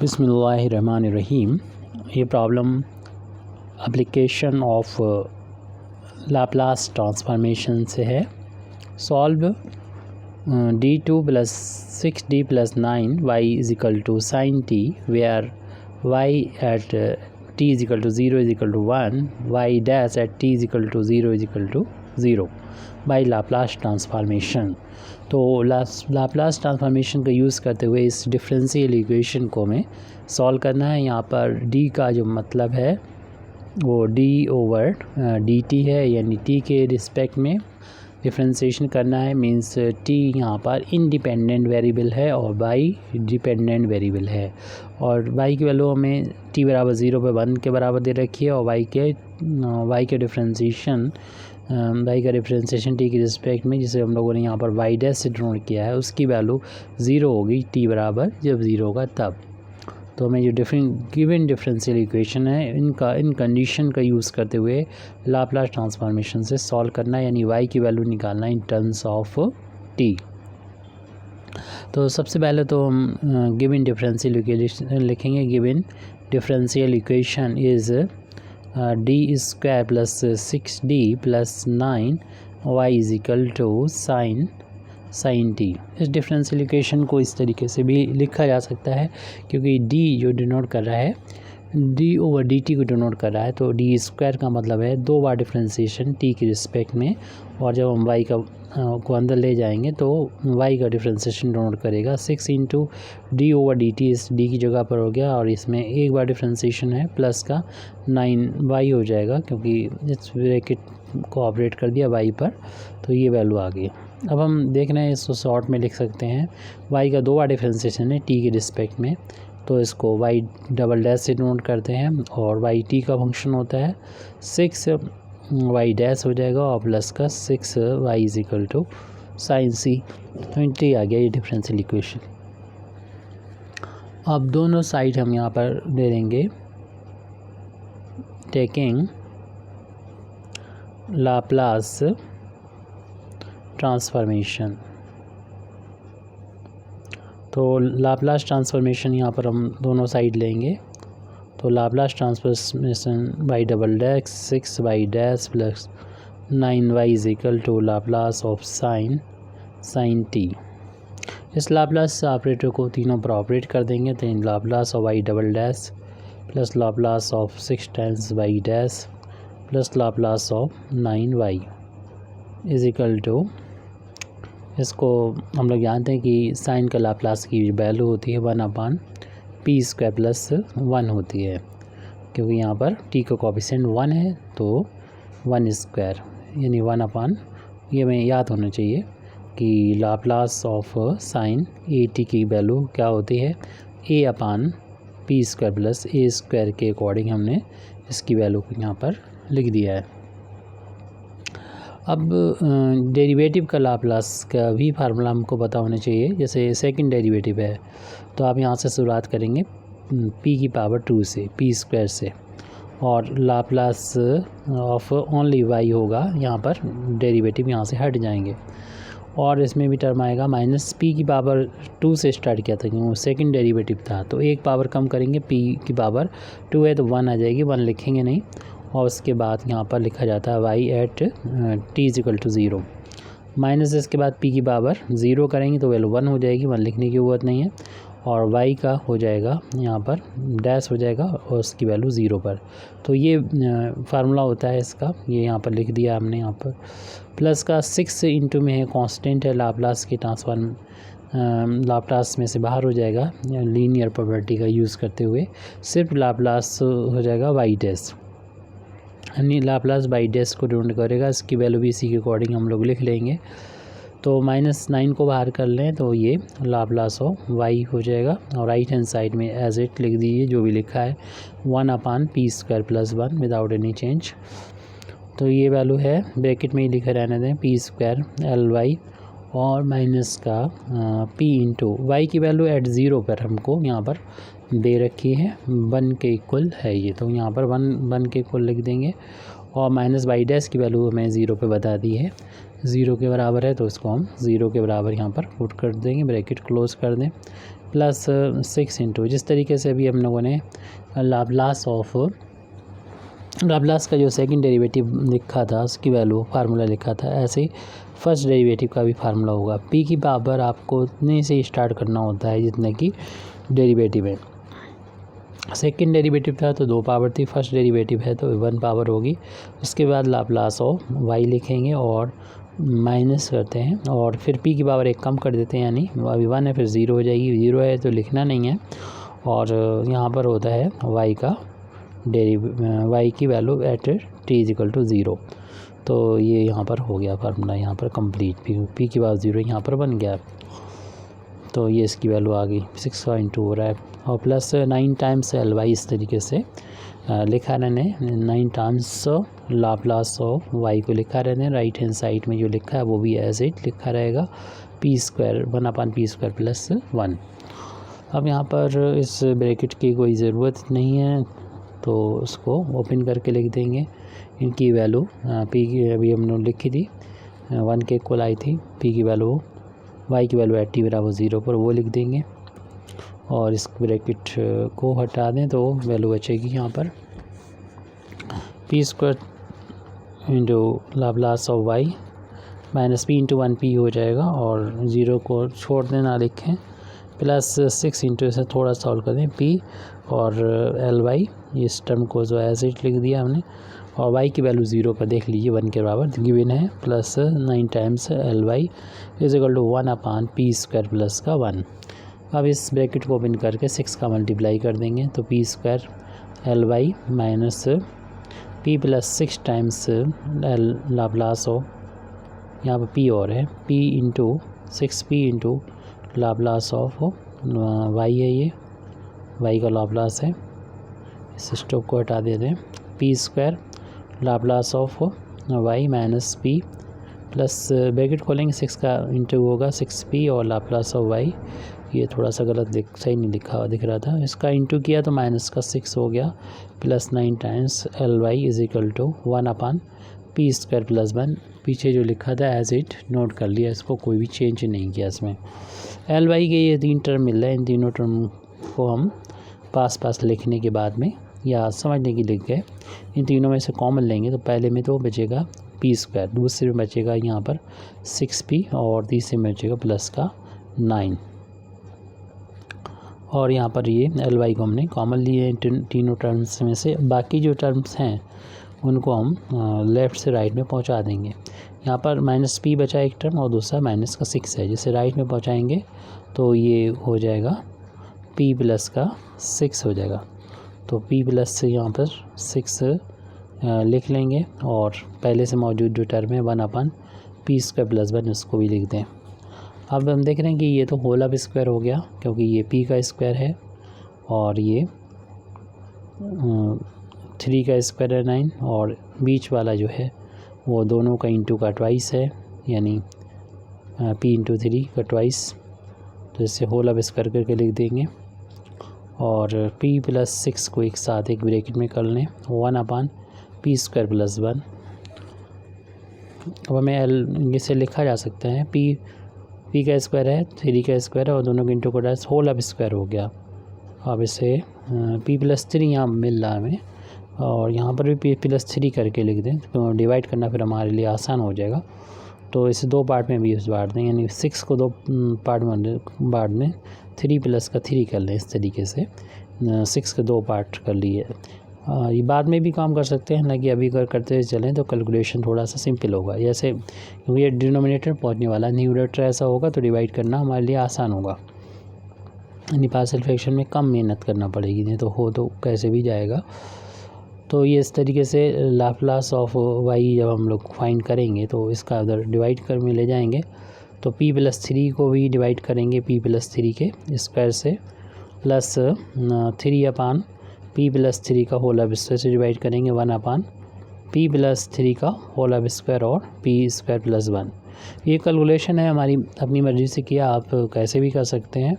बिस्मिल्लाहिर्रहमानिर्रहीम। ये problem application of Laplace transformation से है। Solve d2 + 6d + 9 y = sin t where y at t = 0 = 1 y dash at t = 0 = 0 by Laplace transformation. तो Laplace transformation का use करते हुए इस डिफरेंशियल इक्वेशन को हमें सॉल्व करना है। यहाँ पर d का जो मतलब है वो d/dt है, यानी t के रिस्पेक्ट में डिफरेंशिएशन करना है। मींस t यहाँ पर इंडिपेंडेंट वेरिएबल है और y डिपेंडेंट वेरिएबल है, और y की वैल्यू हमें t = 0 पे 1 के बराबर दे रखी है, और y का डिफरेंशिएशन t के रिस्पेक्ट में, जिसे हम लोगों ने यहाँ पर y डैश से डिनोट किया है, उसकी वैल्यू 0 होगी t बराबर जब 0 होगा तब। तो हमें जो गिवन डिफरेंशियल इक्वेशन है इन कंडीशन का यूज़ करते हुए लाप्लास ट्रांसफॉर्मेशन से सॉल्व करना है, यानी y की वैल्यू निकालना इन टर्म्स ऑफ t। तो सबसे पहले तो हम गिवन डिफरेंशियल इक्वेशन लिखेंगे। Given differential equation is d² + 6d + 9 y = sin t। इस डिफरेंशियल इक्वेशन को इस तरीके से भी लिखा जा सकता है, क्योंकि d जो डिनोट कर रहा है d/dt को डिनोट कर रहा है, तो d² का मतलब है 2 बार डिफरेंशिएशन t के रिस्पेक्ट में, और जब हम y को अंदर ले जाएंगे तो y का डिफरेंशिएशन डिनोट करेगा। 6 × d/dt इस d की जगह पर हो गया, और इसमें एक बार डिफरेंशिएशन है प्लस का 9y हो जाएगा, क्योंकि इस ब्रैकेट को ऑपरेट कर दिया y पर, तो ये वैल्यू आ गई। अब हम देख रहे हैं, इसको शॉर्ट में लिख सकते हैं। y का 2 बार डिफरेंशिएशन है t के रिस्पेक्ट में, तो इसको y डबल डैश से डिनोट करते हैं, और y t का फंक्शन होता है 6y डैश हो जाएगा, और प्लस का 6y = sin c। तो t आ गया ये डिफरेंशियल इक्वेशन। अब दोनों साइड हम यहाँ पर दे देंगे टेकिंग लाप्लास ट्रांसफॉर्मेशन। तो लाप्लास ट्रांसफॉर्मेशन यहाँ पर हम दोनों साइड लेंगे, तो Laplace transformation y double dash 6y dash + 9y = Laplace of sin t। इस लाप्लास ऑपरेटर को तीनों पर ऑपरेट कर देंगे, तो Laplace of y double dash plus Laplace of 6 × y dash plus Laplace of 9y = इसको हम लोग जानते हैं कि साइन का लाप्लास की वैल्यू होती है 1/p² + 1 होती है, क्योंकि यहाँ पर t का कोएफिशिएंट 1 है, तो 1² यानी 1/, ये हमें याद होना चाहिए कि लाप्लास ऑफ साइन at की वैल्यू क्या होती है, a/p² + a² के अकॉर्डिंग हमने इसकी वैल्यू को यहाँ पर लिख दिया है। अब डेरिवेटिव का लाप्लास का भी फार्मूला हमको पता होना चाहिए। जैसे सेकंड डेरिवेटिव है, तो आप यहाँ से शुरुआत करेंगे p² से, p² से, और लाप्लास ऑफ ओनली y होगा, यहाँ पर डेरिवेटिव यहाँ से हट जाएंगे, और इसमें भी टर्म आएगा -p² से स्टार्ट किया था, क्योंकि वो सेकंड डेरिवेटिव था, तो एक पावर कम करेंगे, p² है तो 1 आ जाएगी, 1 लिखेंगे नहीं, और उसके बाद यहाँ पर लिखा जाता है y at t = 0 माइनस, इसके बाद p² 0 करेंगे तो वैल्यू 1 हो जाएगी, 1 लिखने की ज़रूरत नहीं है, और y का हो जाएगा यहाँ पर डैश हो जाएगा, और उसकी वैल्यू 0 पर। तो ये फार्मूला होता है इसका, ये यहाँ पर लिख दिया हमने। यहाँ पर प्लस का 6 इंटू में है, कांस्टेंट है, लाप्लास की लाप्लास में से बाहर हो जाएगा लीनियर प्रॉपर्टी का यूज़ करते हुए, सिर्फ लाप्लास हो जाएगा y डैश, यानी लाप्लास y डैश को डिनोट करेगा। इसकी वैल्यू भी इसी के अकॉर्डिंग हम लोग लिख लेंगे। तो -9 को बाहर कर लें तो ये लाप्लास ऑफ y हो जाएगा, और राइट हैंड साइड में एज इट लिख दीजिए जो भी लिखा है 1/p² + 1 विदाउट एनी चेंज। तो ये वैल्यू है, ब्रैकेट में ही लिखे रहने दें p² ly, और माइनस का p × y की वैल्यू एट 0 पर हमको यहाँ पर दे रखी है, 1 के इक्वल है ये, तो यहाँ पर 1 के इक्वल लिख देंगे, और -y डैश की वैल्यू हमें 0 पे बता दी है, 0 के बराबर है, तो इसको हम 0 के बराबर यहाँ पर पुट कर देंगे, ब्रैकेट क्लोज कर दें। प्लस 6 इंटू, जिस तरीके से अभी हम लोगों ने लाप्लास का जो सेकंड डेरिवेटिव लिखा था उसकी वैल्यू फार्मूला लिखा था, ऐसे ही फर्स्ट डेरिवेटिव का भी फार्मूला होगा। पी की पावर आपको उतने से स्टार्ट करना होता है जितने की डेरिवेटिव है। सेकंड डेरिवेटिव था तो 2 पावर थी, फर्स्ट डेरिवेटिव है तो 1 पावर होगी। उसके बाद लाप्लास ऑफ वाई लिखेंगे और माइनस करते हैं और फिर पी की पावर 1 कम कर देते हैं, यानी अभी 1 है फिर 0 हो जाएगी, 0 है तो लिखना नहीं है। और यहाँ पर होता है वाई की value at t is equal to 0। तो ये यहाँ पर हो गया फार्मूला, यहाँ पर कंप्लीट पी की पावर 0 यहाँ पर बन गया। तो ये इसकी वैल्यू आ गई 6.2 हो रहा है और प्लस 9 टाइम्स एल वाई, इस तरीके से लिखा रहने 9 टाइम्स लाप्लास ऑफ वाई को लिखा रहने। राइट हैंड साइड में जो लिखा है वो भी एज इट लिखा रहेगा, p² 1/p² प्लस 1। अब यहाँ पर इस ब्रैकेट की कोई ज़रूरत नहीं है तो उसको ओपन करके लिख देंगे। इनकी वैल्यू पी की अभी हमने लिखी थी 1 के इक्वल आई थी, पी की वैल्यू वाई की वैल्यू एट टी बराबर 0 पर वो लिख देंगे और इस ब्रैकेट को हटा दें तो वैल्यू बचेगी यहाँ पर p² into Laplace of y minus p into 1p हो जाएगा और 0 को छोड़ देना लिखें, प्लस 6 इंटू इसे थोड़ा सॉल्व कर दें p और एल वाई, इस टर्म को जो एज इट लिख दिया हमने और y की वैल्यू 0 पर देख लीजिए 1 के बराबर गिवन है, plus 9 times L y is equal to 1/p² plus का 1। अब इस ब्रैकेट को ओपन करके 6 का मल्टीप्लाई कर देंगे तो p² L y minus p plus 6 times L Laplace of, यहाँ पर p और है p into 6p into Laplace of y है, ये y का लाप्लास है। इस स्टॉप को हटा देते हैं, p² Laplace of y minus p plus bracket खोलेंगे 6 का इंटू होगा 6p और लाप्लास ऑफ y, ये थोड़ा सा गलत सही नहीं दिख रहा था, इसका इंटू किया तो माइनस का 6 हो गया, plus 9 times L y is equal to 1/p² plus 1। पीछे जो लिखा था एज इट नोट कर लिया, इसको कोई भी चेंज नहीं किया इसमें। एल वाई के ये 3 टर्म मिल रहे हैं, इन तीनों टर्म को हम पास लिखने के बाद में या समझने की लिख गए, इन तीनों में से कॉमन लेंगे तो पहले में तो बचेगा p², दूसरे में बचेगा यहाँ पर 6p और तीसरे में बचेगा प्लस का 9 और यहाँ पर ये एल वाई को हमने कॉमन लिए हैं तीनों टर्म्स में से। बाकी जो टर्म्स हैं उनको हम लेफ़्ट से राइट में पहुँचा देंगे। यहाँ पर माइनस p बचा एक टर्म और दूसरा माइनस का 6 है, जिसे राइट में पहुँचाएंगे तो ये हो जाएगा p प्लस का 6 हो जाएगा, तो p प्लस से यहाँ पर 6 लिख लेंगे और पहले से मौजूद जो टर्म है 1/p² प्लस 1 उसको भी लिख दें। अब हम देख रहे हैं कि ये तो होल ऑफ स्क्वायर हो गया क्योंकि ये p का स्क्वायर है और ये 3 का स्क्वायर है 9 और बीच वाला जो है वो दोनों का इंटू का ट्वाइस है, यानी p इंटू 3 का ट्वाइस, तो इससे होल ऑफ स्क्वायर करके लिख देंगे और p प्लस 6 को एक साथ एक ब्रैकेट में कर लें 1/p² प्लस 1। अब हमें इसे लिखा जा सकता है p का स्क्वायर है 3 का स्क्वायर है और दोनों के इंटू का होल ऑफ स्क्वायर हो गया। अब इसे p प्लस 3 यहाँ मिल रहा है हमें और यहाँ पर भी p प्लस 3 करके लिख दें तो डिवाइड करना फिर हमारे लिए आसान हो जाएगा। तो इसे 2 पार्ट में भी बांट दें, यानी 6 को 2 पार्ट में बांट दें, 3 प्लस का 3 कर लें, इस तरीके से 6 के 2 पार्ट कर लिए। ये बाद में भी काम कर सकते हैं, ना कि अभी अगर करते हुए चलें तो कैलकुलेशन थोड़ा सा सिंपल होगा, जैसे क्योंकि ये डिनोमिनेटर पहुंचने वाला है, न्यूमरेटर ऐसा होगा तो डिवाइड करना हमारे लिए आसान होगा, यानी पार्शियल फ्रैक्शन में कम मेहनत करना पड़ेगी, नहीं तो हो तो कैसे भी जाएगा। तो ये इस तरीके से लाप्लास ऑफ वाई जब हम लोग फाइंड करेंगे तो इसका उधर डिवाइड कर में ले जाएंगे तो p प्लस 3 को भी डिवाइड करेंगे p प्लस 3 के स्क्वायर से प्लस 3/p प्लस 3 का होल ऑफ स्क्वायर से डिवाइड करेंगे 1/p प्लस 3 का होल ऑफ स्क्वायर और p² प्लस 1। ये कैलकुलेशन है हमारी अपनी मर्ज़ी से किया, आप कैसे भी कर सकते हैं,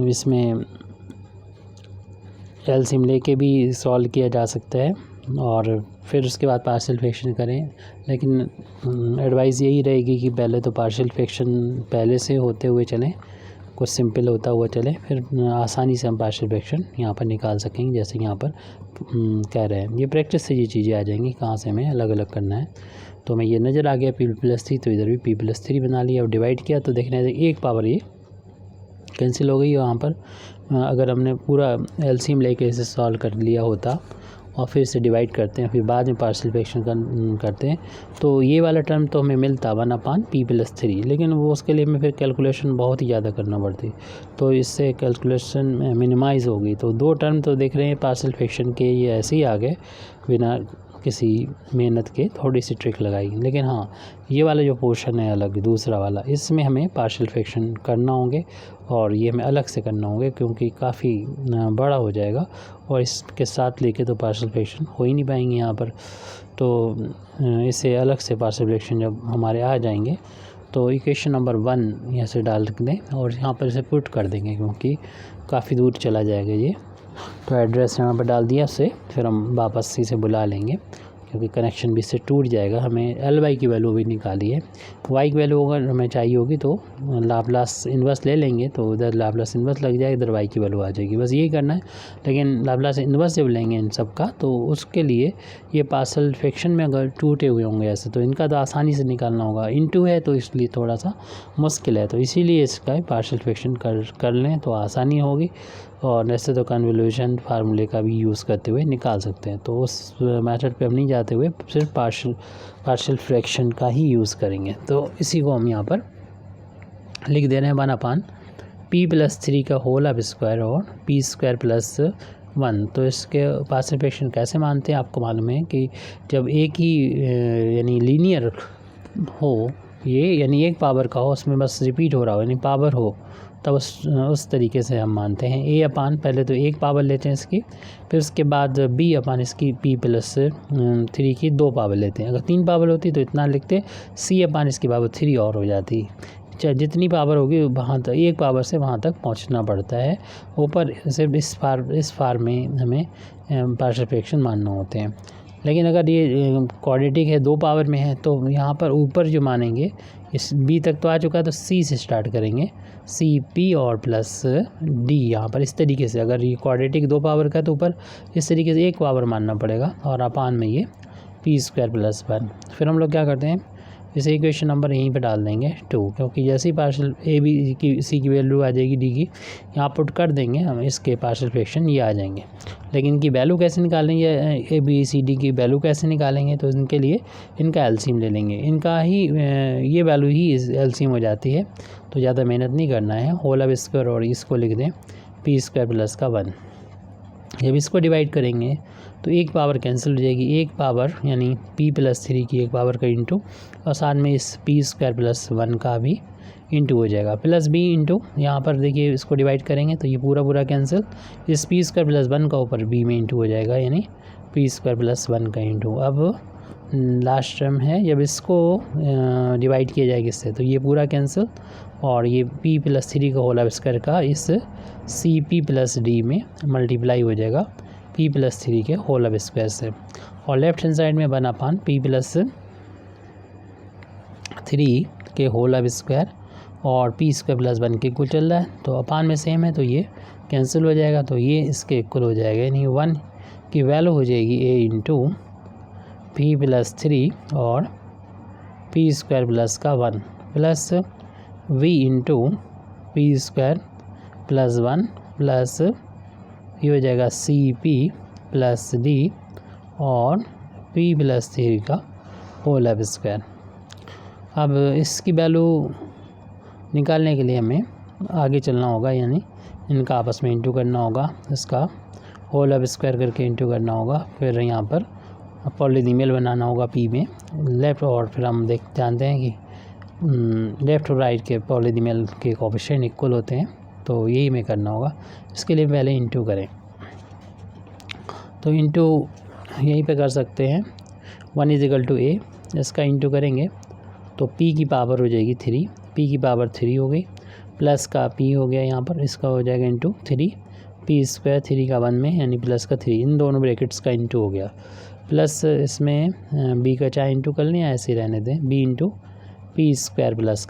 इसमें एलसीएम लेके भी सॉल्व किया जा सकता है और फिर उसके बाद पार्शियल फ्रैक्शन करें, लेकिन एडवाइस यही रहेगी कि पहले तो पार्शियल फ्रैक्शन पहले से होते हुए चलें कुछ सिंपल होता हुआ चले, फिर आसानी से हम पार्शियल फ्रैक्शन यहाँ पर निकाल सकेंगे, जैसे यहाँ पर कह रहे हैं। ये प्रैक्टिस से ये चीज़ें आ जाएंगी कहाँ से हमें अलग अलग करना है। तो हमें ये नज़र आ गया P+3, तो इधर भी P+3 बना लिया और डिवाइड किया तो देखने एक पावर ये कैंसिल हो गई। और यहाँ पर अगर हमने पूरा एलसीएम लेके इसे सॉल्व कर लिया होता और फिर इसे डिवाइड करते हैं, फिर बाद में पार्शियल फ्रैक्शन करते हैं, तो ये वाला टर्म तो हमें मिलता 1/P+3, लेकिन वो उसके लिए हमें फिर कैलकुलेशन बहुत ही ज़्यादा करना पड़ती, तो इससे कैलकुलेशन मिनिमाइज़ होगी। तो 2 टर्म तो देख रहे हैं पार्शियल फ्रैक्शन के ये ऐसे ही आ गए बिना किसी मेहनत के, थोड़ी सी ट्रिक लगाई। लेकिन हाँ, ये वाला जो पोर्शन है अलग दूसरा वाला, इसमें हमें पार्शियल फ्रैक्शन करना होंगे और ये हमें अलग से करना होंगे क्योंकि काफ़ी बड़ा हो जाएगा और इसके साथ लेके तो पार्शियल फ्रैक्शन हो ही नहीं पाएंगे यहाँ पर। तो इसे अलग से पार्शियल फ्रैक्शन जब हमारे आ जाएंगे तो इक्वेशन नंबर 1 यहाँ से डाल दें और यहाँ पर इसे पुट कर देंगे क्योंकि काफ़ी दूर चला जाएगा ये। तो एड्रेस यहाँ पर डाल दिया से फिर हम वापस से इसे बुला लेंगे क्योंकि कनेक्शन भी इससे टूट जाएगा। हमें Ly की वैल्यू भी निकाली है, y की वैल्यू अगर हमें चाहिए होगी तो लाप्लास इन्वर्स ले लेंगे, तो उधर लाप्लास इन्वर्स लग जाएगा, इधर y की वैल्यू आ जाएगी, बस यही करना है। लेकिन लाप्लास इन्वर्स जब लेंगे इन सब का तो उसके लिए ये पार्शियल फ्रैक्शन में अगर टूटे हुए होंगे ऐसे तो इनका तो आसानी से निकालना होगा, इनटू है तो इसलिए थोड़ा सा मुश्किल है, तो इसीलिए इसका पार्शियल फ्रैक्शन कर लें तो आसानी होगी। और ऐसे तो कन्वोल्यूशन फार्मूले का भी यूज़ करते हुए निकाल सकते हैं, तो उस मेथड पे हम नहीं जाते हुए सिर्फ पार्शियल फ्रैक्शन का ही यूज़ करेंगे। तो इसी को हम यहाँ पर लिख दे रहे हैं 1/P+3 का होल ऑफ स्क्वायर और P² + 1। तो इसके पार्शियल फ्रैक्शन कैसे मानते हैं, आपको मालूम है कि जब एक ही यानी लीनियर हो ये, यानी एक पावर का हो, उसमें बस रिपीट हो रहा हो यानी पावर हो, तब उस तरीके से हम मानते हैं। A/, पहले तो एक पावर लेते हैं इसकी, फिर उसके बाद B/ इसकी P+3 की 2 पावर लेते हैं। अगर 3 पावर होती तो इतना लिखते, C/ इसकी पावर 3 और हो जाती। चाहे जितनी पावर होगी वहाँ तक, एक पावर से वहाँ तक पहुँचना पड़ता है। ऊपर सिर्फ इस फार में हमें पार्शियल फ्रैक्शन मानना होते हैं। लेकिन अगर ये क्वाड्रेटिक है 2 पावर में है तो यहाँ पर ऊपर जो मानेंगे, इस B तक तो आ चुका है तो C से स्टार्ट करेंगे, CP और +D यहाँ पर इस तरीके से। अगर ये क्वाड्रेटिक 2 पावर का तो ऊपर इस तरीके से 1 पावर मानना पड़ेगा और अपान में ये P² + 1। फिर हम लोग क्या करते हैं, इसे इक्वेशन नंबर यहीं पे डाल देंगे 2, क्योंकि जैसे ही पार्शियल A B की C की वैल्यू आ जाएगी D की, यहाँ पुट कर देंगे हम, इसके पार्शियल फ्रैक्शन ये आ जाएंगे। लेकिन इनकी वैल्यू कैसे निकालेंगे, A B C D की वैल्यू कैसे निकालेंगे, तो इनके लिए इनका एलसीएम ले लेंगे। इनका ही ये वैल्यू ही एलसीएम हो जाती है, तो ज़्यादा मेहनत नहीं करना है। होल ऑफ स्क्वायर और इसको लिख दें P² + 1। जब इसको डिवाइड करेंगे तो एक पावर कैंसिल हो जाएगी, एक पावर यानी P+3 की एक पावर का इंटू और साथ में इस P² + 1 का भी इंटू हो जाएगा, प्लस B इंटू यहाँ पर देखिए इसको डिवाइड करेंगे तो ये पूरा कैंसिल, इस P² + 1 का ऊपर B में इंटू हो जाएगा यानी P² + 1 का इंटू। अब लास्ट टर्म है, जब इसको डिवाइड किया जाएगा इससे तो ये पूरा कैंसिल और ये P+3 का होल ऑफ स्क्वायर का इस CP + D में मल्टीप्लाई हो जाएगा P+3 के होल ऑफ स्क्वायर से। और लेफ्ट हैंड साइड में 1/P+3 के होल ऑफ स्क्वायर और P² + 1 के इक्वल चल रहा है, तो अपान में सेम है तो ये कैंसिल हो जाएगा, तो ये इसके इक्वल हो जाएगा यानी 1 की वैल्यू हो जाएगी A × P+3 और P² + 1 plus V × P² + 1 plus ये हो जाएगा CP + D और P+3 का होल ऑफ स्क्वायर। अब इसकी वैल्यू निकालने के लिए हमें आगे चलना होगा, यानी इनका आपस में इंटू करना होगा, इसका होल ऑफ स्क्वायर करके इंटू करना होगा, फिर यहाँ पर पॉलीनोमियल बनाना होगा P में लेफ़्ट, और फिर हम जानते हैं कि लेफ़्ट और राइट के पॉलीनोमियल के कोएफिशिएंट इक्वल होते हैं, तो यही हमें करना होगा। इसके लिए पहले इंटू करें, तो इंटू यहीं पे कर सकते हैं 1 = A, इसका इंटू करेंगे तो P की पावर हो जाएगी 3, P की पावर 3 हो गई, प्लस का P हो गया यहाँ पर, इसका हो जाएगा इंटू 3, P² 3 का 1 में यानी प्लस का 3, इन दोनों ब्रैकेट्स का इंटू हो गया, प्लस इसमें B का चाहे इंटू कर लें या ऐसे रहने दें, B × P² +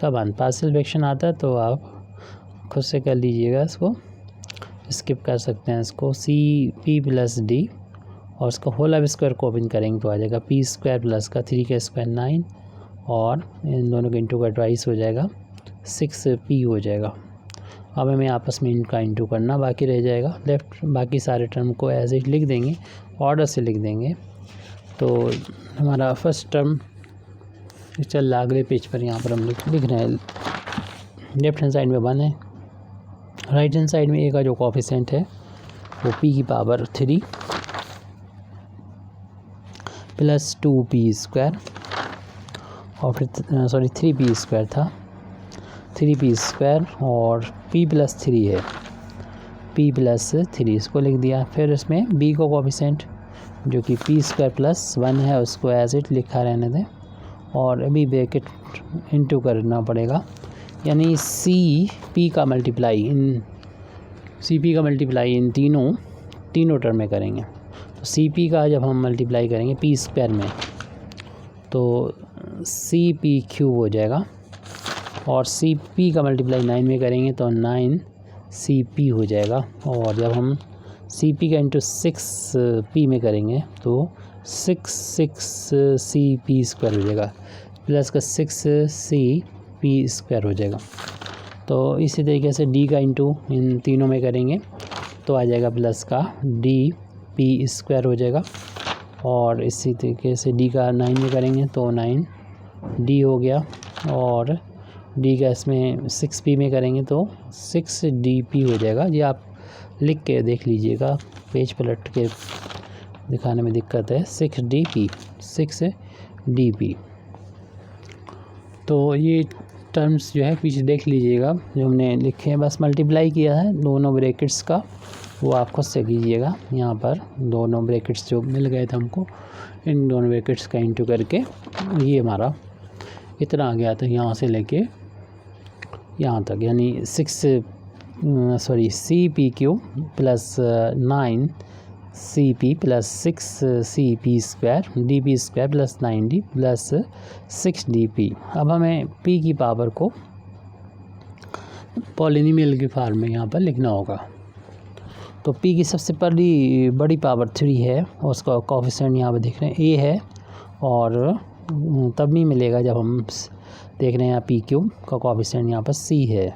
1। पार्शियल फ्रैक्शन आता है तो आप खुद से कर लीजिएगा, इसको स्किप कर सकते हैं इसको। सी पी प्लस डी और इसका होल अब स्क्वायर को ओपन करेंगे तो आ जाएगा पी स्क्वायर प्लस का 3 का स्क्वायर 9 और इन दोनों के इंटू का ट्वाइस हो जाएगा 6p हो जाएगा। अब हमें आपस में इनका इंटू करना बाकी रह जाएगा। लेफ्ट बाकी सारे टर्म को एज इट लिख देंगे, ऑर्डर से लिख देंगे। तो हमारा फर्स्ट टर्म चल रहा अगले पेज पर, यहाँ पर हम लिख रहे हैं लेफ्ट हैंड साइड में 1 है, राइट हैंड साइड में a का जो कोफिशिएंट है वो p की पावर 3 प्लस 2p स्क्वायर और फिर 3p स्क्वायर था, 3p स्क्वायर और p प्लस 3 है, p प्लस 3 इसको लिख दिया। फिर इसमें b को कोफिशिएंट जो कि p स्क्वायर प्लस 1 है उसको एज इट लिखा रहने दें और अभी ब्रैकेट इनटू करना पड़ेगा, यानी cp का मल्टीप्लाई इन तीनों टर्म में करेंगे। तो cp का जब हम मल्टीप्लाई करेंगे p स्क्वायर में तो cp क्यूब हो जाएगा और cp का मल्टीप्लाई 9 में करेंगे तो 9cp हो जाएगा और जब हम cp का इंटू 6p में करेंगे तो 6cp स्क्वायर हो जाएगा प्लस का 6cp स्क्वायर हो जाएगा। तो इसी तरीके से d का इंटू इन तीनों में करेंगे तो आ जाएगा प्लस का dp स्क्वायर हो जाएगा और इसी तरीके से d का 9 में करेंगे तो 9d हो गया और d का इसमें 6p में करेंगे तो 6dp हो जाएगा। ये आप लिख के देख लीजिएगा, पेज पलट के दिखाने में दिक्कत है। 6dp। तो ये टर्म्स जो है पीछे देख लीजिएगा जो हमने लिखे हैं, बस मल्टीप्लाई किया है दोनों ब्रैकेट्स का, वो आप खुद से कीजिएगा। यहाँ पर दोनों ब्रैकेट्स जो मिल गए थे हमको, इन दोनों ब्रैकेट्स का इंटू करके ये हमारा इतना आ गया था यहाँ से लेके यहाँ तक, यानी cp cube plus 9cp plus 6cp square dp square plus 9d plus 6dp। अब हमें p की पावर को पॉलिनोमियल के फॉर्म में यहाँ पर लिखना होगा। तो p की सबसे बड़ी पावर 3 है और उसका कोफिशिएंट यहाँ पर देख रहे हैं a है और तब नहीं मिलेगा जब हम देख रहे हैं यहाँ p क्यूब का कोफिशिएंट यहाँ पर c है,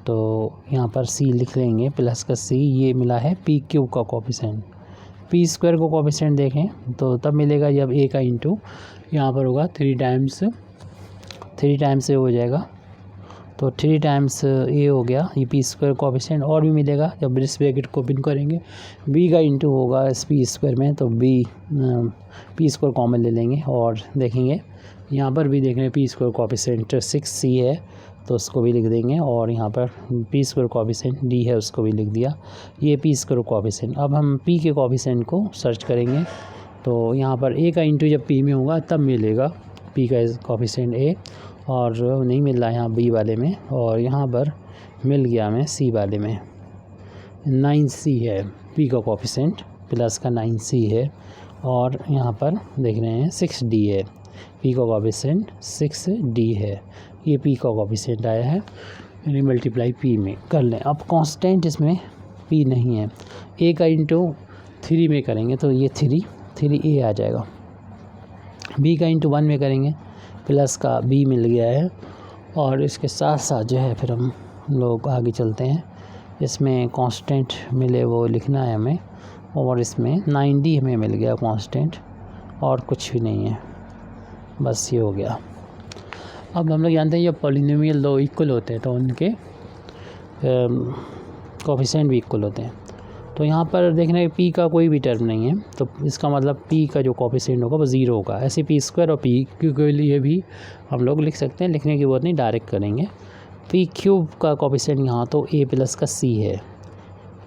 तो यहाँ पर c लिख लेंगे प्लस का c, ये मिला है p क्यूब का कोफिशिएंट। p स्क्वायर को कोफिशिएंट देखें तो तब मिलेगा जब a का इंटू यहाँ पर होगा 3 टाइम्स a हो जाएगा, तो 3 टाइम्स a हो गया ये p स्क्वायर कोफिशिएंट। और भी मिलेगा जब इस ब्रैकेट को ओपन करेंगे, b का इंटू होगा इस p स्क्वायर में तो p स्क्वायर कॉमन ले लेंगे और देखेंगे यहाँ पर भी देख रहे हैं p स्क्वायर कोफिशिएंट 6c है तो उसको भी लिख देंगे और यहाँ पर p स्क्वायर कोफिशिएंट d है उसको भी लिख दिया, ये p स्क्वायर कोफिशिएंट। अब हम p के कोफिशिएंट को सर्च करेंगे तो यहाँ पर a का इंटू जब p में होगा तब मिलेगा p का कोफिशिएंट a और नहीं मिल रहा है यहाँ b वाले में, और यहाँ पर मिल गया हमें c वाले में 9c है p का कोफिशिएंट प्लस का 9c है और यहाँ पर देख रहे हैं 6d है, p का कोफिशिएंट 6d है, ये p का कोफिशिएंट आया है, यानी मल्टीप्लाई p में कर लें। अब कांस्टेंट इसमें p नहीं है, a का इंटू 3 में करेंगे तो ये 3a आ जाएगा, b का इंटू 1 में करेंगे प्लस का b मिल गया है और इसके साथ साथ जो है फिर हम लोग आगे चलते हैं। इसमें कांस्टेंट मिले वो लिखना है हमें और इसमें 9d हमें मिल गया कांस्टेंट और कुछ भी नहीं है, बस ये हो गया। अब हम लोग जानते हैं जब पॉलिनोमियल दो इक्वल होते हैं तो उनके कोफिशिएंट भी इक्वल होते हैं। तो यहाँ पर देखना है p का कोई भी टर्म नहीं है तो इसका मतलब p का जो कोफिशिएंट होगा वो 0 होगा। ऐसे p स्क्वायर और p क्यूब के लिए भी हम लोग लिख सकते हैं, लिखने की जरूरत नहीं, डायरेक्ट करेंगे। p क्यूब का कोफिशिएंट यहाँ तो a प्लस का c है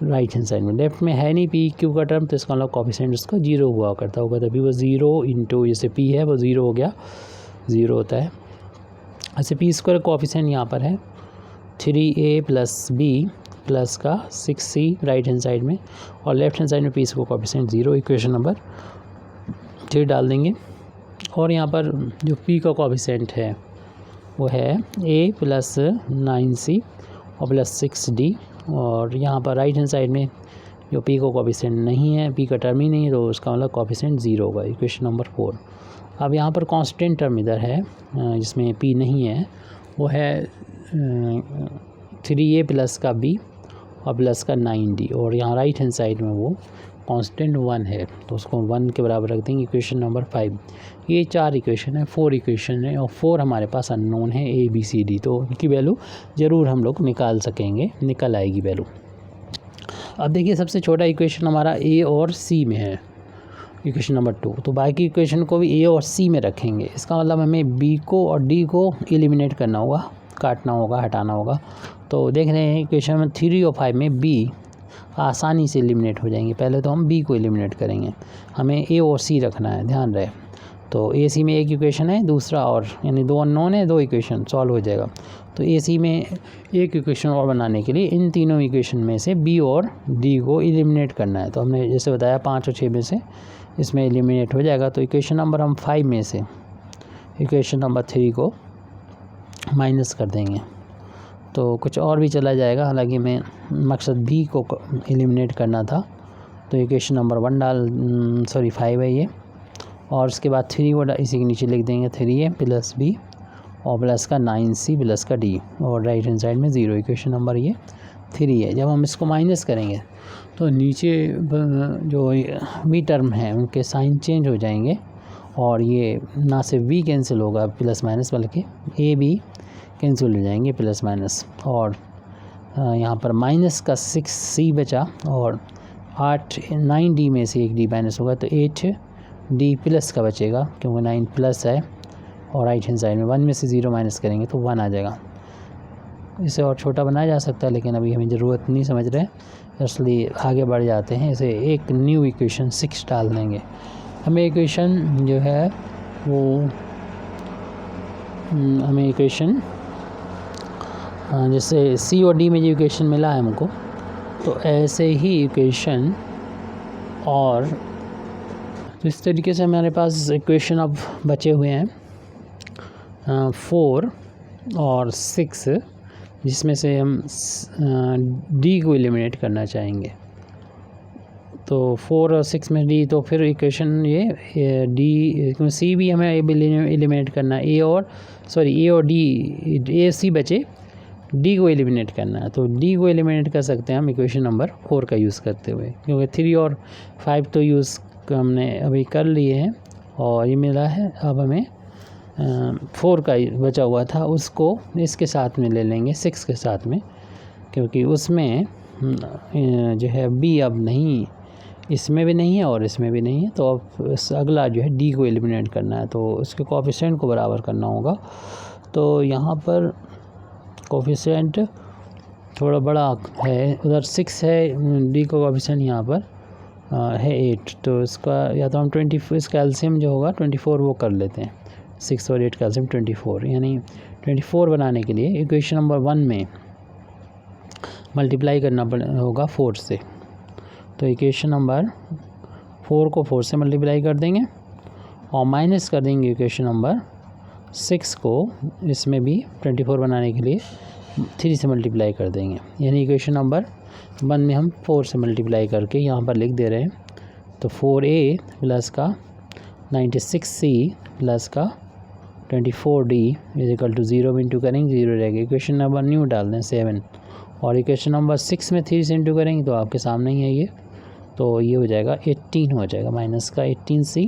राइट हैंड साइड में, लेफ्ट में है नहीं p क्यूब का टर्म तो इसका मतलब कोफिशिएंट उसका 0 हुआ करता होगा, तभी वो 0 इंटू जैसे p है वो 0 हो गया, 0 होता है। ऐसे p स्क्वायर कोफिशिएंट यहाँ पर है 3a प्लस b प्लस का 6c राइट हैंड साइड में और लेफ्ट हैंड साइड में p square coefficient 0, equation number 3 डाल देंगे। और यहाँ पर जो p का कोफिशिएंट है वो है a प्लस 9c और प्लस 6d, और यहाँ पर राइट हैंड साइड में जो p को कोफिशिएंट नहीं है, p का टर्म ही नहीं है, तो उसका मतलब कोफिशिएंट 0 होगा, इक्वेशन नंबर 4। अब यहाँ पर कांस्टेंट टर्म इधर है जिसमें p नहीं है, वो है 3a प्लस का b और प्लस का 9d, और यहाँ राइट हैंड साइड में वो कांस्टेंट 1 है, तो उसको 1 के बराबर रख देंगे, इक्वेशन नंबर 5। ये 4 इक्वेशन है, 4 इक्वेशन है, और 4 हमारे पास अननोन है a b c d, तो उनकी वैल्यू ज़रूर हम लोग निकाल सकेंगे, निकल आएगी वैल्यू। अब देखिए सबसे छोटा इक्वेशन हमारा a और c में है, इक्वेशन नंबर 2, तो बाकी इक्वेशन को भी a और c में रखेंगे। इसका मतलब हमें b को और d को एलिमिनेट करना होगा, काटना होगा, हटाना होगा। तो देख रहे हैं इक्वेशन नंबर 3 और 5 में b आसानी से एलिमिनेट हो जाएंगे। पहले तो हम b को एलिमिनेट करेंगे, हमें a और c रखना है, ध्यान रहे। तो ए सी में एक इक्वेशन है, दूसरा और, यानी 2 अननोन है, 2 इक्वेशन सॉल्व हो जाएगा। तो ए सी में एक इक्वेशन और बनाने के लिए इन तीनों इक्वेशन में से बी और डी को एलिमिनेट करना है। तो हमने जैसे बताया 5 और 6 में से इसमें एलिमिनेट हो जाएगा। तो इक्वेशन नंबर हम 5 में से इक्वेशन नंबर 3 को माइनस कर देंगे, तो कुछ और भी चला जाएगा, हालांकि मैं मकसद बी को एलिमिनेट करना था। तो इक्वेशन नंबर 5 है ये, और उसके बाद 3 को इसी के नीचे लिख देंगे, 3a प्लस b और प्लस का 9c प्लस का d, और राइट हैंड साइड में 0, इक्वेशन नंबर ये 3 है। जब हम इसको माइनस करेंगे तो नीचे जो b टर्म है उनके साइन चेंज हो जाएंगे, और ये ना सिर्फ v कैंसिल होगा प्लस माइनस, बल्कि a भी कैंसिल हो जाएंगे प्लस माइनस, और यहाँ पर माइनस का 6c बचा, और 9d में से एक d माइनस होगा, तो 8d प्लस का बचेगा, क्योंकि 9 प्लस है, और राइट हैंड साइड में 1 में से 0 माइनस करेंगे तो 1 आ जाएगा। इसे और छोटा बनाया जा सकता है, लेकिन अभी हमें ज़रूरत नहीं समझ रहे, इसलिए आगे बढ़ जाते हैं। इसे एक न्यू इक्वेशन 6 डाल देंगे। हमें इक्वेशन जो है वो हमें इक्वेशन जैसे सी और डी में जो इक्वेशन मिला है हमको, तो ऐसे ही इक्वेशन और तो इस तरीके से हमारे पास इक्वेशन अब बचे हुए हैं 4 और 6, जिसमें से हम डी को एलिमिनेट करना चाहेंगे। तो 4 और 6 में डी, तो फिर इक्वेशन ये डी, सी भी हमें एलिमिनेट करना है, ए और डी, ए सी बचे, डी को एलिमिनेट करना है। तो डी को एलिमिनेट कर सकते हैं हम इक्वेशन नंबर 4 का यूज़ करते हुए, क्योंकि 3 और 5 तो यूज़ हमने अभी कर लिए हैं, और ये मिला है। अब हमें 4 का बचा हुआ था, उसको इसके साथ में ले लेंगे, 6 के साथ में, क्योंकि उसमें जो है बी अब नहीं, इसमें भी नहीं है और इसमें भी नहीं है। तो अब अगला जो है डी को एलिमिनेट करना है, तो उसके कोएफिशिएंट को बराबर करना होगा। तो यहाँ पर कोएफिशिएंट थोड़ा बड़ा है, उधर 6 है, डी का कोएफिशिएंट यहाँ पर है 8, तो इसका या तो हम 24 कैल्शियम जो होगा 24 वो कर लेते हैं, 6 और 8 कैल्शियम 24, यानी 24 बनाने के लिए इक्वेशन नंबर 1 में मल्टीप्लाई करना होगा 4 से। तो इक्वेशन नंबर 4 को 4 से मल्टीप्लाई कर देंगे, और माइनस कर देंगे इक्वेशन नंबर 6 को, इसमें भी 24 बनाने के लिए 3 से मल्टीप्लाई कर देंगे, यानी इक्वेशन नंबर 1 में हम 4 से मल्टीप्लाई करके यहाँ पर लिख दे रहे हैं। तो 4a प्लस का 96c प्लस का 24d इज इक्वल टू 0 में इंटू करेंगे 0 रहेगा। इक्वेशन नंबर न्यू डाल दें 7, और इक्वेशन नंबर 6 में 3 से इंटू करेंगे तो आपके सामने ही है ये, तो ये हो जाएगा 18 हो जाएगा, माइनस का 18c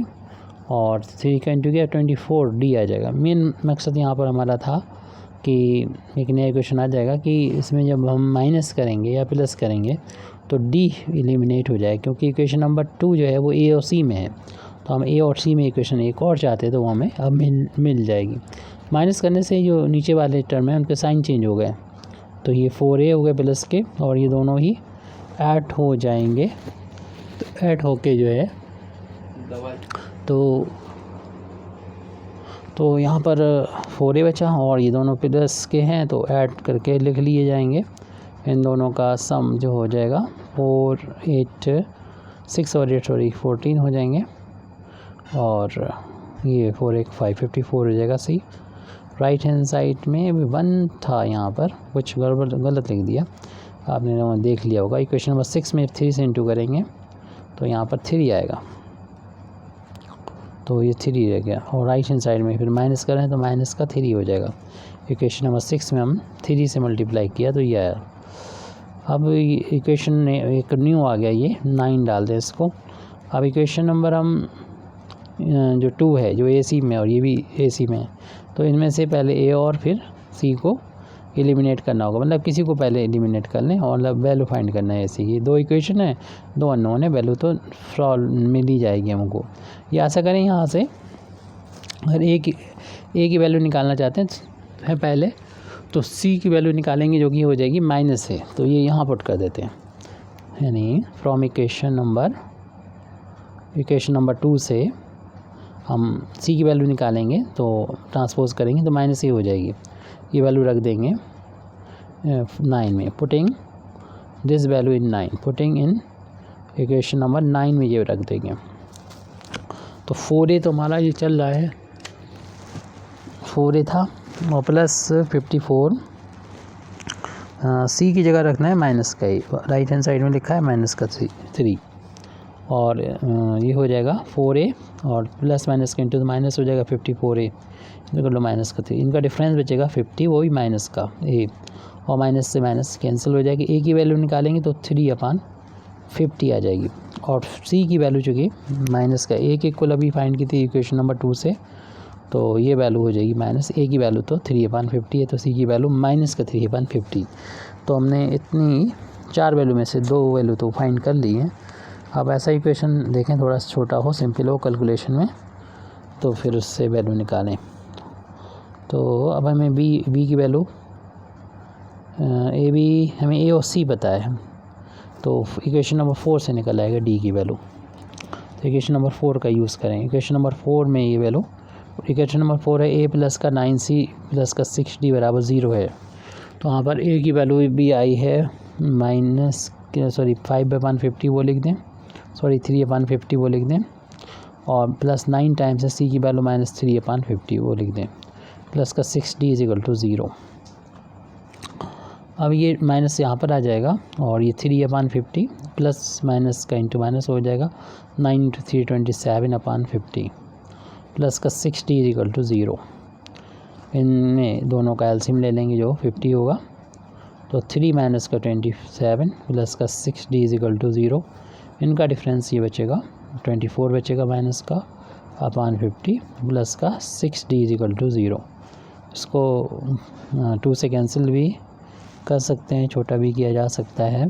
और 3 का इंटू किया 24d आ जाएगा। मेन मकसद यहाँ पर हमारा था कि एक नया इक्वेशन आ जाएगा कि इसमें जब हम माइनस करेंगे या प्लस करेंगे तो डी एलिमिनेट हो जाए, क्योंकि इक्वेशन नंबर 2 जो है वो ए और सी में है, तो हम ए और सी में इक्वेशन एक और चाहते हैं, तो वो हमें अब मिल जाएगी। माइनस करने से जो नीचे वाले टर्म है उनके साइन चेंज हो गए, तो ये 4a हो गए प्लस के, और ये दोनों ही ऐड हो जाएंगे। तो ऐड होके जो है तो यहाँ पर 4a बचा, और ये दोनों प्लस के हैं तो ऐड करके लिख लिए जाएंगे। इन दोनों का सम जो हो जाएगा 4 8 6 और 8 सॉरी 14 हो जाएंगे, और ये 4 1 5 54 हो जाएगा सी। राइट हैंड साइड में भी 1 था, यहाँ पर कुछ गड़बड़ गलत लिख दिया, आपने देख लिया होगा। इक्वेशन नंबर 6 में 3 से इंटू करेंगे तो यहाँ पर 3 आएगा, तो ये 3 रह गया। और राइट हैंड साइड में फिर माइनस करें तो माइनस का 3 हो जाएगा। इक्वेशन नंबर 6 में हम 3 से मल्टीप्लाई किया तो ये आया। अब इक्वेशन ने एक न्यू आ गया, ये 9 डाल दें इसको। अब इक्वेशन नंबर हम जो 2 है जो AC में और ये भी AC में है, तो इनमें से पहले A और फिर C को एलिमिनेट करना होगा, मतलब किसी को पहले एलिमिनेट कर लें और वैल्यू फाइंड करना है AC की। 2 इक्वेशन है, 2 अननोन है, वैल्यू तो सॉल्व मिल ही जाएगी हमको। ये ऐसा करें यहाँ से, अगर A की वैल्यू निकालना चाहते हैं पहले, तो C की वैल्यू निकालेंगे जो कि हो जाएगी माइनस है, तो ये यहाँ पुट कर देते हैं। यानी फ्रॉम इक्वेशन नंबर 2 से हम C की वैल्यू निकालेंगे तो ट्रांसपोज करेंगे तो माइनस ही हो जाएगी। ये वैल्यू रख देंगे 9 में, putting this value in 9, putting in equation number 9 में ये रख देंगे। तो 4A तो हमारा ये चल रहा है, 4A था और प्लस 54 C की जगह रखना है माइनस का ही, राइट हैंड साइड में लिखा है माइनस का 3, और ये हो जाएगा 4A और प्लस माइनस का इंटू माइनस हो जाएगा 54A, कर लो माइनस का 3, इनका डिफरेंस बचेगा 50, वो भी माइनस का A, और माइनस से माइनस कैंसिल हो जाएगी। A की वैल्यू निकालेंगे तो 3/50 आ जाएगी, और C की वैल्यू चूँकि माइनस का A के इक्वल अभी फाइंड की थी इक्वेशन नंबर 2 से, तो ये वैल्यू हो जाएगी माइनस। A की वैल्यू तो 3/50 है, तो C की वैल्यू माइनस का 3/50। तो हमने इतनी 4 वैल्यू में से 2 वैल्यू तो फाइंड कर ली है। अब ऐसा इक्वेशन देखें थोड़ा छोटा हो, सिंपल हो कैलकुलेशन में, तो फिर उससे वैल्यू निकालें। तो अब हमें बी की वैल्यू A B हमें A और C पता है, तो इक्वेशन नंबर 4 से निकल आएगा D की वैल्यू। तो इक्वेशन नंबर 4 का यूज़ करें। इक्वेशन नंबर 4 में ये वैल्यू, इक्वेशन नंबर 4 है A प्लस का 9C प्लस का 6D बराबर 0 है, तो यहाँ पर A की वैल्यू भी आई है माइनस 5/50 वो लिख दें, 3/50 वो लिख दें, और प्लस 9 टाइम्स है C की वैल्यू माइनस 3/50 वो लिख दें, प्लस का 6D = 0। अब ये माइनस यहाँ पर आ जाएगा और ये 3/50 प्लस माइनस का इंटू माइनस हो जाएगा, 9 × 3 27/50 प्लस का 6D = 0। इनमें दोनों का एलसीएम ले लेंगे जो 50 होगा, तो 3 माइनस का 27 प्लस का 6D = 0, इनका डिफरेंस ये बचेगा 24 बचेगा माइनस का /50 प्लस का 6D = 0। इसको 2 से कैंसिल भी कर सकते हैं, छोटा भी किया जा सकता है,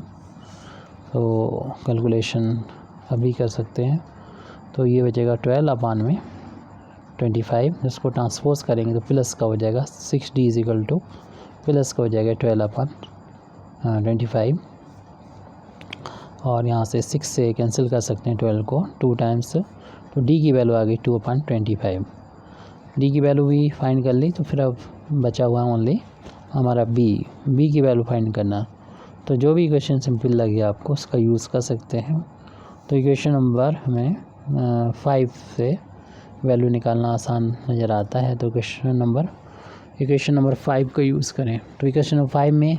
तो कैलकुलेशन अभी कर सकते हैं। तो ये बचेगा 12/25, इसको ट्रांसपोज करेंगे तो प्लस का हो जाएगा 6D = प्लस का हो जाएगा 12/25, और यहाँ से 6 से कैंसिल कर सकते हैं 12 को 2 टाइम्स, तो D की वैल्यू आ गई 2/25। D की वैल्यू भी फाइंड कर ली, तो फिर अब बचा हुआ ओनली हमारा B की वैल्यू फाइंड करना। तो जो भी इक्वेशन सिंपल लगे आपको उसका यूज़ कर सकते हैं। तो इक्वेशन नंबर हमें 5 से वैल्यू निकालना आसान नज़र आता है, तो इक्वेशन नंबर 5 को यूज़ करें। तो इक्वेशन नंबर 5 में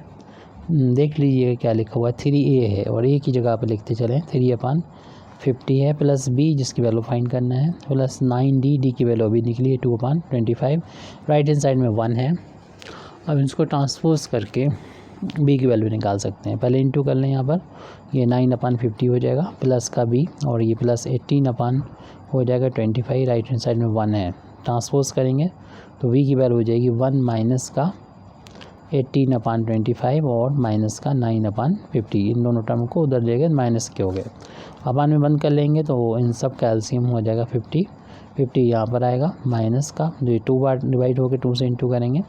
देख लीजिए क्या लिखा हुआ है, 3A है और A की जगह पर लिखते चलें 3/50 है, प्लस B जिसकी वैल्यू फाइंड करना है, प्लस 9D की वैल्यू अभी निकली है 2/25, राइट हैंड साइड में 1 है। अब इसको ट्रांसपोज करके B की वैल्यू निकाल सकते हैं। पहले इंटू कर लें, यहाँ पर ये 9/50 हो जाएगा, प्लस का B और ये प्लस 18 हो जाएगा 25, राइट हैंड साइड में 1 है, ट्रांसपोज करेंगे तो B की वैल्यू हो जाएगी 1 माइनस का 18/25 और माइनस का 9/50, इन दोनों टर्म को उधर जाएगा माइनस के हो गए। अपान में बंद कर लेंगे तो इन सब का एलसीएम हो जाएगा 50 यहाँ पर आएगा, माइनस का जो 2 बार डिवाइड होकर 2 से इंटू करेंगे